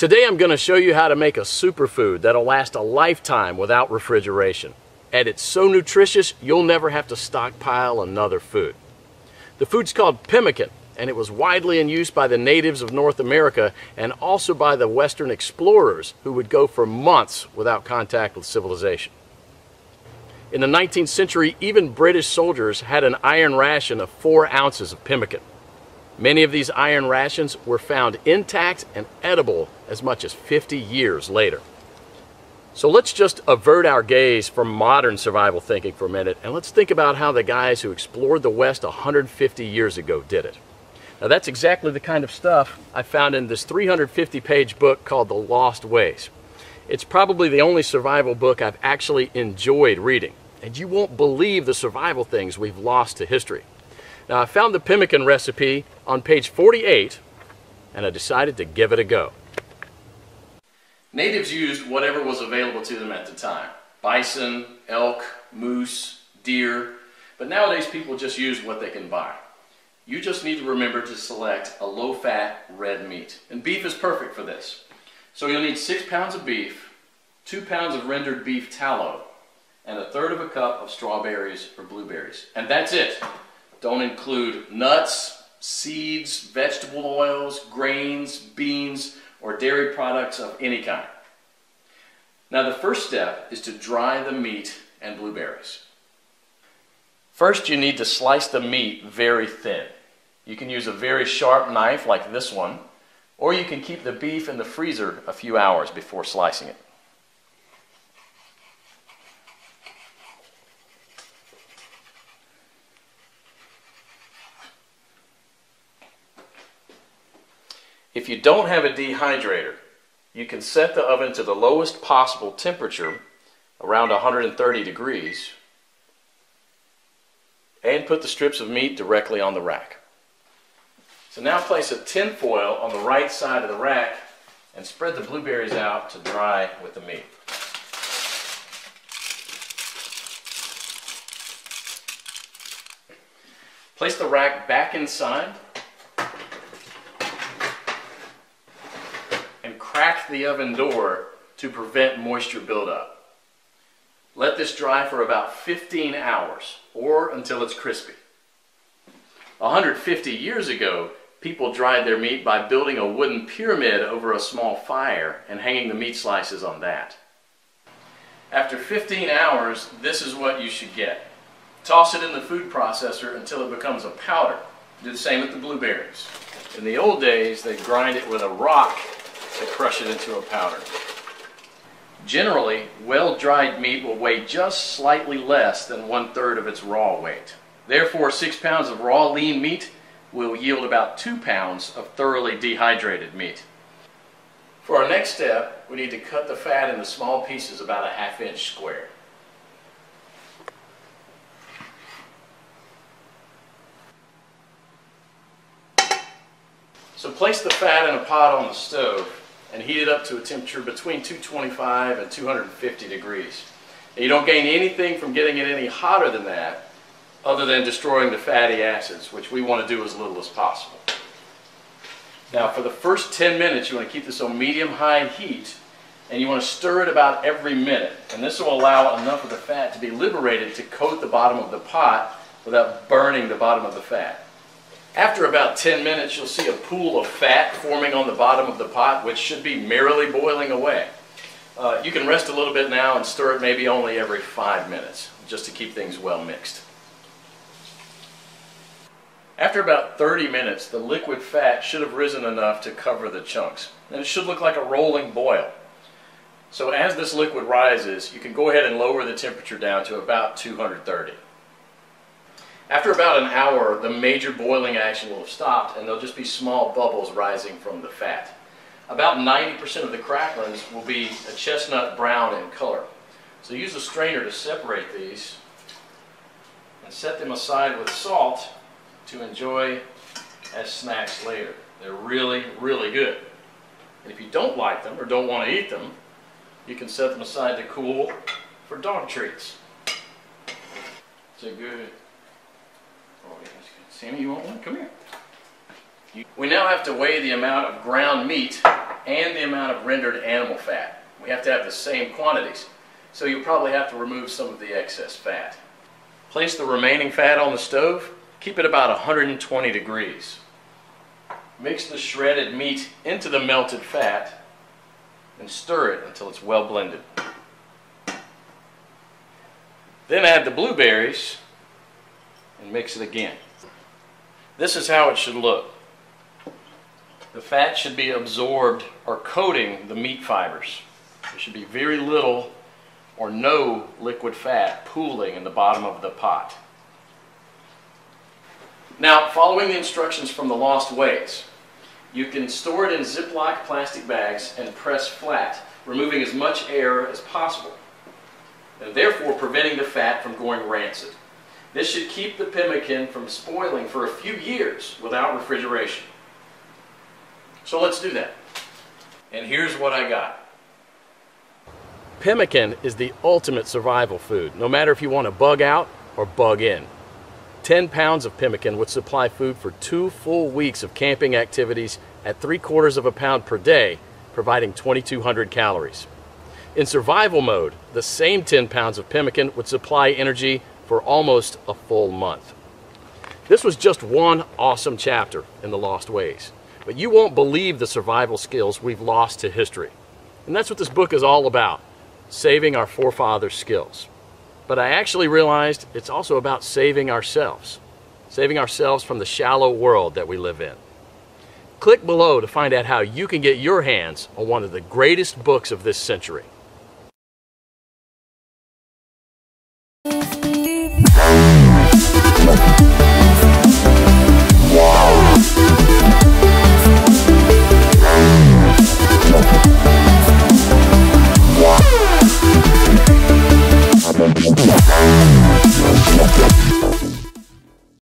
Today I'm going to show you how to make a superfood that'll last a lifetime without refrigeration. And it's so nutritious you'll never have to stockpile another food. The food's called pemmican, and it was widely in use by the natives of North America and also by the Western explorers who would go for months without contact with civilization. In the 19th century, even British soldiers had an iron ration of 4 ounces of pemmican. Many of these iron rations were found intact and edible as much as 50 years later. So let's just avert our gaze from modern survival thinking for a minute, and let's think about how the guys who explored the West 150 years ago did it. Now that's exactly the kind of stuff I found in this 350-page book called The Lost Ways. It's probably the only survival book I've actually enjoyed reading, and you won't believe the survival things we've lost to history. Now I found the pemmican recipe on page 48, and I decided to give it a go. Natives used whatever was available to them at the time. Bison, elk, moose, deer, but nowadays people just use what they can buy. You just need to remember to select a low-fat red meat, and beef is perfect for this. So you'll need 6 pounds of beef, 2 pounds of rendered beef tallow, and 1/3 cup of strawberries or blueberries. And that's it. Don't include nuts, seeds, vegetable oils, grains, beans, or dairy products of any kind. Now the first step is to dry the meat and blueberries. First you need to slice the meat very thin. You can use a very sharp knife like this one, or you can keep the beef in the freezer a few hours before slicing it. If you don't have a dehydrator, you can set the oven to the lowest possible temperature, around 130 degrees, and put the strips of meat directly on the rack. So now place a tin foil on the right side of the rack and spread the blueberries out to dry with the meat. Place the rack back inside and crack the oven door to prevent moisture buildup. Let this dry for about 15 hours or until it's crispy. 150 years ago, people dried their meat by building a wooden pyramid over a small fire and hanging the meat slices on that. After 15 hours, this is what you should get. Toss it in the food processor until it becomes a powder. Do the same with the blueberries. In the old days, they grind it with a rock to crush it into a powder. Generally, well-dried meat will weigh just slightly less than 1/3 of its raw weight. Therefore, 6 pounds of raw lean meat will yield about 2 pounds of thoroughly dehydrated meat. For our next step, we need to cut the fat into small pieces about a 1/2 inch square. So place the fat in a pot on the stove and heat it up to a temperature between 225 and 250 degrees. Now, you don't gain anything from getting it any hotter than that other than destroying the fatty acids, which we want to do as little as possible. Now for the first 10 minutes you want to keep this on medium-high heat, and you want to stir it about every minute, and this will allow enough of the fat to be liberated to coat the bottom of the pot without burning the bottom of the fat. After about 10 minutes, you'll see a pool of fat forming on the bottom of the pot, which should be merrily boiling away. You can rest a little bit now and stir it maybe only every 5 minutes, just to keep things well mixed. After about 30 minutes, the liquid fat should have risen enough to cover the chunks, and it should look like a rolling boil. So as this liquid rises, you can go ahead and lower the temperature down to about 230. After about an hour, the major boiling action will have stopped, and there'll just be small bubbles rising from the fat. About 90% of the cracklings will be a chestnut brown in color. So use a strainer to separate these and set them aside with salt to enjoy as snacks later. They're really, really good. And if you don't like them or don't want to eat them, you can set them aside to cool for dog treats. It's a good... Oh, yes. Sammy, you want one? Come here. We now have to weigh the amount of ground meat and the amount of rendered animal fat. We have to have the same quantities, so you'll probably have to remove some of the excess fat. Place the remaining fat on the stove. Keep it about 120 degrees. Mix the shredded meat into the melted fat and stir it until it's well blended. Then add the blueberries and mix it again. This is how it should look. The fat should be absorbed or coating the meat fibers. There should be very little or no liquid fat pooling in the bottom of the pot. Now, following the instructions from the Lost Ways, you can store it in Ziploc plastic bags and press flat, removing as much air as possible, and therefore preventing the fat from going rancid. This should keep the pemmican from spoiling for a few years without refrigeration. So let's do that. And here's what I got. Pemmican is the ultimate survival food, no matter if you want to bug out or bug in. 10 pounds of pemmican would supply food for 2 full weeks of camping activities at 3/4 of a pound per day, providing 2,200 calories. In survival mode, the same 10 pounds of pemmican would supply energy for almost a full month. This was just one awesome chapter in the Lost Ways, but you won't believe the survival skills we've lost to history. And that's what this book is all about, saving our forefathers' skills. But I actually realized it's also about saving ourselves from the shallow world that we live in. Click below to find out how you can get your hands on one of the greatest books of this century. Wow.